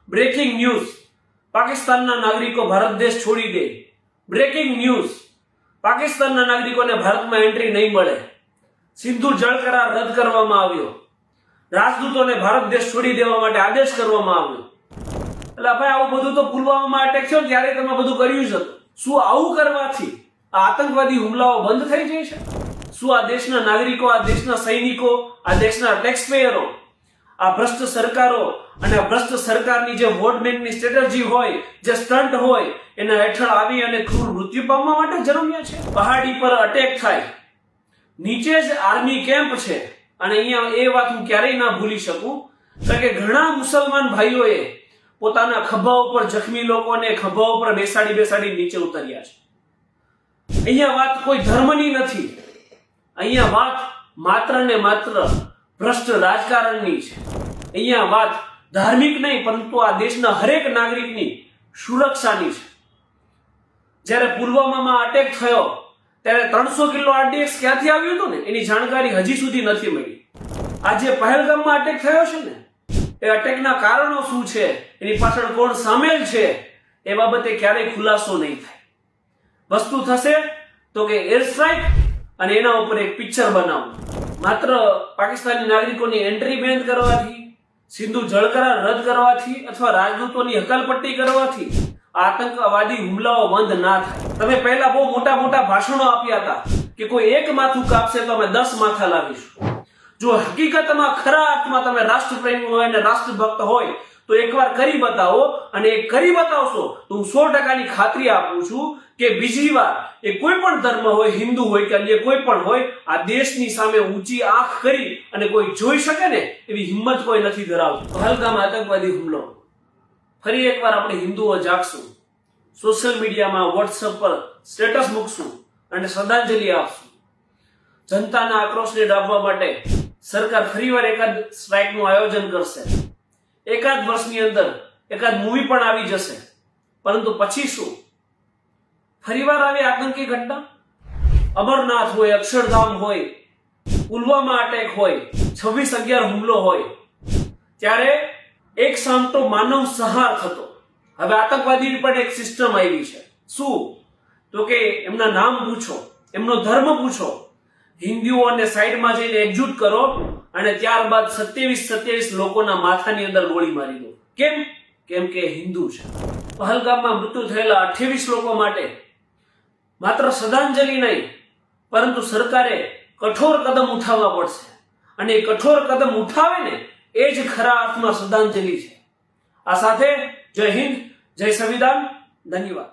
Breaking news, પાકિસ્તાનના નાગરિકો ભારત દેશ છોડી દે. બ્રેકિંગ ન્યૂઝ, પાકિસ્તાનના નાગરિકોને ભારતમાં એન્ટ્રી નહીં મળે. સિંધુ જળ કરાર રદ કરવામાં આવ્યો. રાજદૂતોને ભારત દેશ છોડી દેવા માટે આદેશ કરવામાં આવ્યો. એટલે ભાઈ આવું બધું તો પુલવામામાં અટેક થયો ત્યારે તમે બધું કર્યું જ હતું. શું આવું કરવાથી આ આતંકવાદી હુમલાઓ બંધ થઈ જાય છે? શું આ દેશના નાગરિકો, આ દેશના સૈનિકો, આ દેશના ટેક્સપેયરો, આ ભ્રષ્ટ સરકારો અને આ ભ્રષ્ટ સરકારની જે વોટ બેંકની સ્ટ્રેટેજી હોય, જે સ્ટન્ટ હોય, એના હેઠળ આવી અને ક્રૂર મૃત્યુ પામવા માટે જન્મ્યા છે? પહાડી પર અટેક થાય, નીચે જ આર્મી કેમ્પ છે. અને અહીંયા એ વાત હું ક્યારેય ના ભૂલી શકું કે ઘણા મુસલમાન ભાઈઓએ પોતાના ખભા ઉપર જખમી લોકોને ખભા ઉપર બેસાડી નીચે ઉતર્યા છે. અહીંયા વાત કોઈ ધર્મની નથી, અહીંયા વાત માત્ર ને માત્ર ભ્રષ્ટ રાજકારણની છે. અહીંયા વાત ધાર્મિક નહીં પરંતુ આ દેશના હરેક નાગરિકની સુરક્ષાની છે. જ્યારે પુલવામામાં અટેક થયો ત્યારે 300 કિલો આરડીએક્સ ક્યાંથી આવ્યું હતું ને એની જાણકારી હજી સુધી નથી મળી. આજે પહેલગામમાં અટેક થયો છે ને એ અટેકના કારણો શું છે, એની પાછળ કોણ સામેલ છે, એ બાબતે ક્યારેય ખુલાસો નહીં થાય. વસ્તુ થશે તો કે એર સ્ટ્રાઇક અને એના ઉપર એક પિક્ચર બનાવવું. માત્ર પાકિસ્તાની નાગરિકોની એન્ટ્રી બેન કરવાથી, સિંધુ જળ કરાર રદ કરવાથી અથવા રાજદૂતોની હકાલપટ્ટી કરવાથી આતંકવાદી હુમલાઓ બંધ ના થાય. તમે પહેલા બહુ મોટા ભાષણો આપ્યા હતા કે કોઈ એક માથું કાપશે તો અમે 10 માથા લાવીશું. જો હકીકતમાં ખરા અર્થમાં તમે રાષ્ટ્રપ્રેમી હોય અને રાષ્ટ્રભક્ત હોય તો એકવાર કરી બતાવો, અને એ કરી બતાવશો તો હું 100%ની ખાતરી આપું છું કે બીજી વાર એ કોઈ પણ ધર્મ હોય, હિન્દુ હોય કે અન્ય કોઈ પણ હોય, આ દેશની સામે ઊંચી આંખ કરી અને કોઈ જોઈ શકે ને એવી હિંમત કોઈ નથી ધરાવતું. પહેલગામ આતંકવાદી હુમલો, ફરી એકવાર આપણે હિન્દુઓ જાગશું, સોશિયલ મીડિયામાં, વોટ્સએપ પર સ્ટેટસ મૂકશું અને શ્રદ્ધાંજલિ આપશું. જનતાના આક્રોશને ડાબવા માટે સરકાર ફરીવાર એકાદ સ્ટ્રાઇકનું આયોજન કરશે. એકાદ વર્ષની અંદર એકાદ મૂવી પણ આવી જશે. પરંતુ પછી શું? ફરીવાર આવી આતંકી ઘટના? અમરનાથ હોય, અક્ષરધામ હોય, પુલવામા અટેક હોય, 26/11 હુમલો હોય, ત્યારે એક સામટો માનવ સંહાર થતો. હવે આતંકવાદીની પણ એક સિસ્ટમ આવી છે. શું? તો કે એમના નામ પૂછો, એમનો ધર્મ પૂછો, હિન્દુઓને સાઈડમાં જઈને એકજૂટ કરો અને ત્યારબાદ 27 લોકોના માથાની અંદર ગોળી મારી દો. કેમ? કેમ કે હિન્દુ છે. પહેલગામમાં મૃત્યુ થયેલા 28 લોકો માટે માત્ર શ્રદ્ધાંજલિ નહીં પરંતુ સરકારે કઠોર કદમ ઉઠાવવા પડશે. અને એ કઠોર કદમ ઉઠાવે ને એ જ ખરા અર્થમાં શ્રદ્ધાંજલિ છે. આ સાથે જય હિન્દ, જય સંવિધાન, ધન્યવાદ.